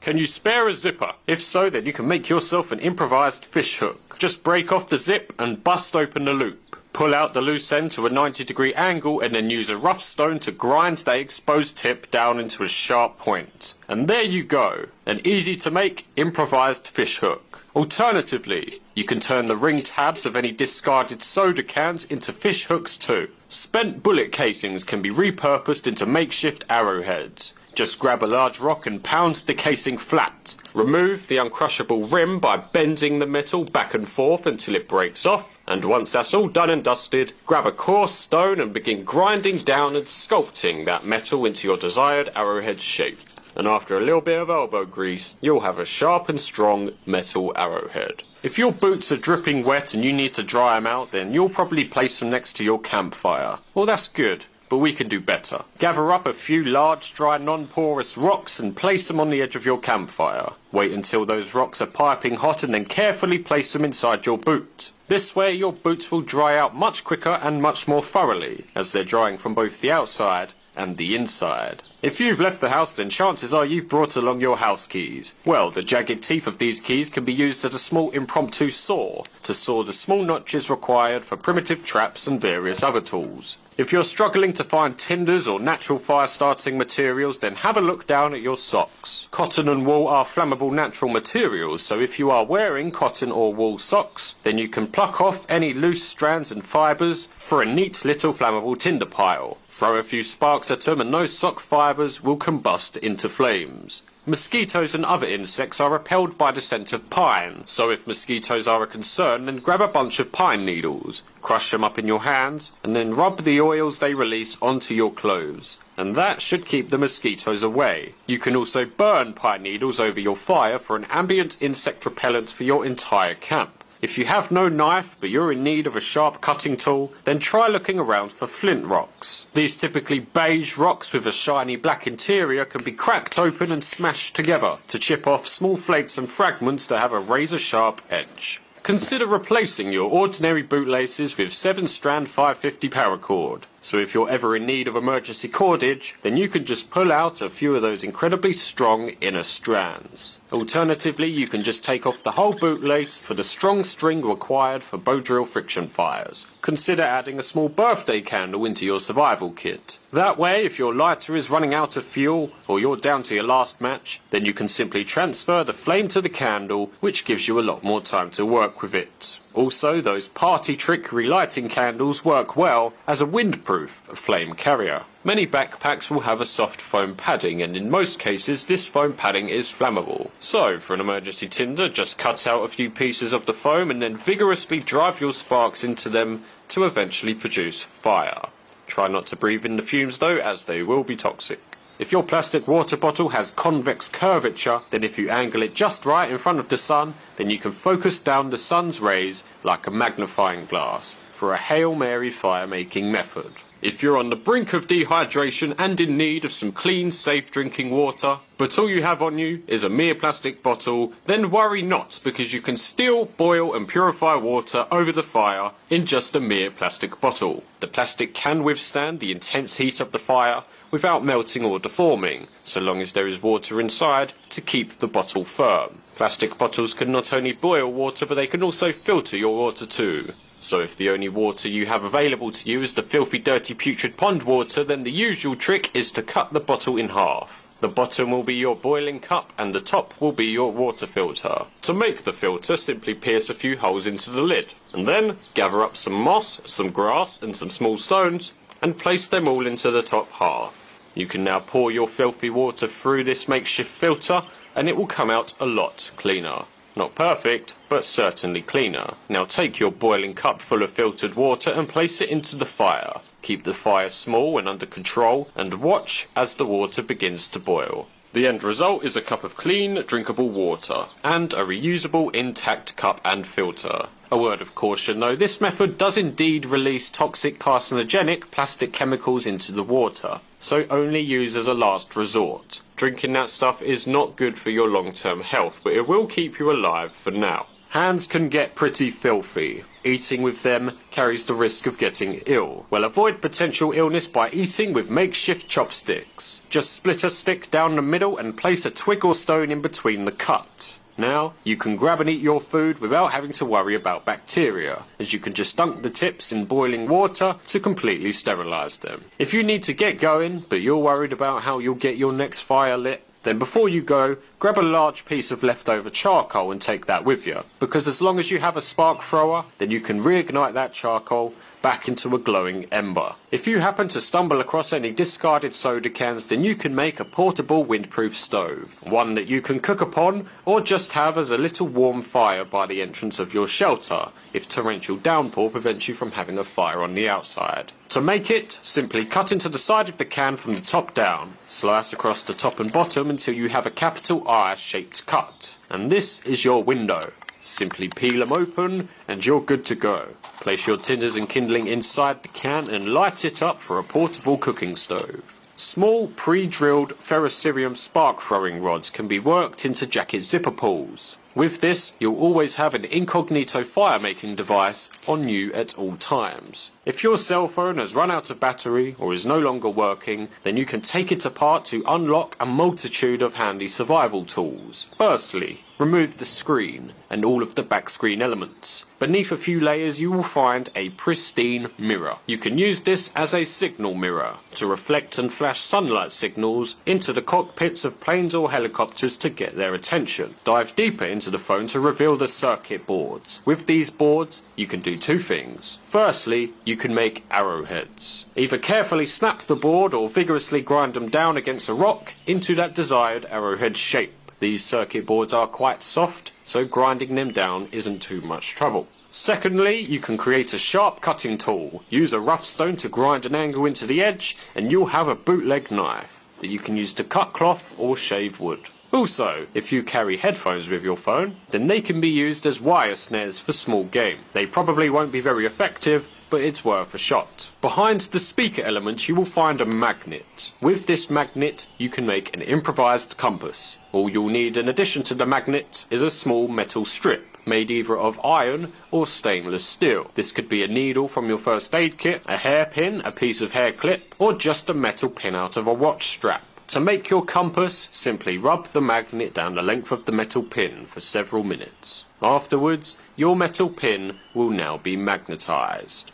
Can you spare a zipper? If so, then you can make yourself an improvised fish hook. Just break off the zip and bust open the loop. Pull out the loose end to a 90-degree angle and then use a rough stone to grind the exposed tip down into a sharp point. And there you go, an easy to make improvised fish hook. Alternatively, you can turn the ring tabs of any discarded soda cans into fish hooks too. Spent bullet casings can be repurposed into makeshift arrowheads. Just grab a large rock and pound the casing flat. Remove the uncrushable rim by bending the metal back and forth until it breaks off. And once that's all done and dusted, grab a coarse stone and begin grinding down and sculpting that metal into your desired arrowhead shape. And after a little bit of elbow grease, you'll have a sharp and strong metal arrowhead. If your boots are dripping wet and you need to dry them out, then you'll probably place them next to your campfire. Well, that's good. But we can do better. Gather up a few large, dry, non-porous rocks and place them on the edge of your campfire. Wait until those rocks are piping hot and then carefully place them inside your boot. This way your boots will dry out much quicker and much more thoroughly, as they're drying from both the outside and the inside. If you've left the house, then chances are you've brought along your house keys. Well, the jagged teeth of these keys can be used as a small impromptu saw to saw the small notches required for primitive traps and various other tools. If you're struggling to find tinders or natural fire starting materials, then have a look down at your socks. Cotton and wool are flammable natural materials, so if you are wearing cotton or wool socks, then you can pluck off any loose strands and fibres for a neat little flammable tinder pile. Throw a few sparks at them and those sock fibres will combust into flames. Mosquitoes and other insects are repelled by the scent of pine, so if mosquitoes are a concern, then grab a bunch of pine needles, crush them up in your hands, and then rub the oils they release onto your clothes. And that should keep the mosquitoes away. You can also burn pine needles over your fire for an ambient insect repellent for your entire camp. If you have no knife but you're in need of a sharp cutting tool, then try looking around for flint rocks. These typically beige rocks with a shiny black interior can be cracked open and smashed together to chip off small flakes and fragments that have a razor-sharp edge. Consider replacing your ordinary bootlaces with 7-strand 550 paracord. So if you're ever in need of emergency cordage, then you can just pull out a few of those incredibly strong inner strands. Alternatively, you can just take off the whole bootlace for the strong string required for bow drill friction fires. Consider adding a small birthday candle into your survival kit. That way, if your lighter is running out of fuel, or you're down to your last match, then you can simply transfer the flame to the candle, which gives you a lot more time to work with it. Also, those party trick relighting candles work well as a windproof flame carrier. Many backpacks will have a soft foam padding, and in most cases this foam padding is flammable. So, for an emergency tinder, just cut out a few pieces of the foam and then vigorously drive your sparks into them to eventually produce fire. Try not to breathe in the fumes though, as they will be toxic. If your plastic water bottle has convex curvature, then if you angle it just right in front of the sun, then you can focus down the sun's rays like a magnifying glass for a Hail Mary fire-making method. If you're on the brink of dehydration and in need of some clean, safe drinking water, but all you have on you is a mere plastic bottle, then worry not, because you can still boil and purify water over the fire in just a mere plastic bottle. The plastic can withstand the intense heat of the fire without melting or deforming, so long as there is water inside to keep the bottle firm. Plastic bottles can not only boil water, but they can also filter your water too. So if the only water you have available to you is the filthy, dirty, putrid pond water, then the usual trick is to cut the bottle in half. The bottom will be your boiling cup and the top will be your water filter. To make the filter, simply pierce a few holes into the lid, and then gather up some moss, some grass and some small stones, and place them all into the top half. You can now pour your filthy water through this makeshift filter and it will come out a lot cleaner. Not perfect, but certainly cleaner. Now take your boiling cup full of filtered water and place it into the fire. Keep the fire small and under control and watch as the water begins to boil. The end result is a cup of clean, drinkable water and a reusable intact cup and filter. A word of caution though, this method does indeed release toxic carcinogenic plastic chemicals into the water, so only use as a last resort. Drinking that stuff is not good for your long-term health, but it will keep you alive for now. Hands can get pretty filthy. eating with them carries the risk of getting ill. Well, avoid potential illness by eating with makeshift chopsticks. Just split a stick down the middle and place a twig or stone in between the cut. Now, you can grab and eat your food without having to worry about bacteria, as you can just dunk the tips in boiling water to completely sterilise them. If you need to get going, but you're worried about how you'll get your next fire lit, then before you go, grab a large piece of leftover charcoal and take that with you, because as long as you have a spark thrower, then you can reignite that charcoal back into a glowing ember. If you happen to stumble across any discarded soda cans, then you can make a portable windproof stove, one that you can cook upon or just have as a little warm fire by the entrance of your shelter, if torrential downpour prevents you from having a fire on the outside. To make it, simply cut into the side of the can from the top down, slice across the top and bottom until you have a capital I shaped cut, and this is your window. Simply peel them open and you're good to go. Place your tinders and kindling inside the can and light it up for a portable cooking stove. Small pre-drilled ferrocerium spark throwing rods can be worked into jacket zipper pulls. With this, you'll always have an incognito fire-making device on you at all times. If your cell phone has run out of battery or is no longer working, then you can take it apart to unlock a multitude of handy survival tools. Firstly, remove the screen and all of the back screen elements. Beneath a few layers you will find a pristine mirror. You can use this as a signal mirror to reflect and flash sunlight signals into the cockpits of planes or helicopters to get their attention. Dive deeper into the phone to reveal the circuit boards. With these boards, you can do two things. Firstly, you can make arrowheads. Either carefully snap the board or vigorously grind them down against a rock into that desired arrowhead shape. These circuit boards are quite soft, so grinding them down isn't too much trouble. Secondly, you can create a sharp cutting tool. Use a rough stone to grind an angle into the edge, and you'll have a bootleg knife that you can use to cut cloth or shave wood. Also, if you carry headphones with your phone, then they can be used as wire snares for small game. They probably won't be very effective, but it's worth a shot. Behind the speaker element you will find a magnet. With this magnet you can make an improvised compass. All you'll need in addition to the magnet is a small metal strip, made either of iron or stainless steel. This could be a needle from your first aid kit, a hairpin, a piece of hair clip, or just a metal pin out of a watch strap. To make your compass, simply rub the magnet down the length of the metal pin for several minutes. Afterwards, your metal pin will now be magnetized,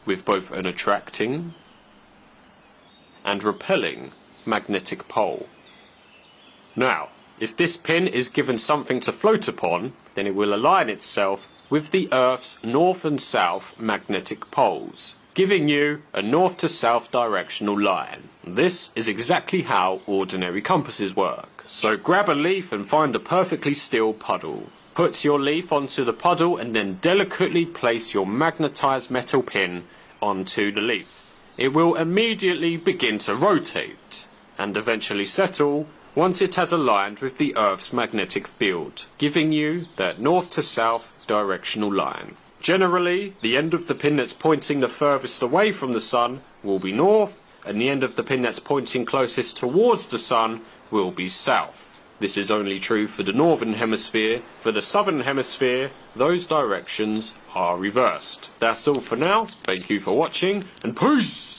with both an attracting and repelling magnetic pole. Now, if this pin is given something to float upon, then it will align itself with the Earth's north and south magnetic poles, giving you a north to south directional line. This is exactly how ordinary compasses work. So grab a leaf and find a perfectly still puddle. Put your leaf onto the puddle and then delicately place your magnetized metal pin onto the leaf. It will immediately begin to rotate and eventually settle once it has aligned with the Earth's magnetic field, giving you that north to south directional line. Generally, the end of the pin that's pointing the furthest away from the sun will be north, and the end of the pin that's pointing closest towards the sun will be south. This is only true for the northern hemisphere. For the southern hemisphere, those directions are reversed. That's all for now. Thank you for watching, and peace!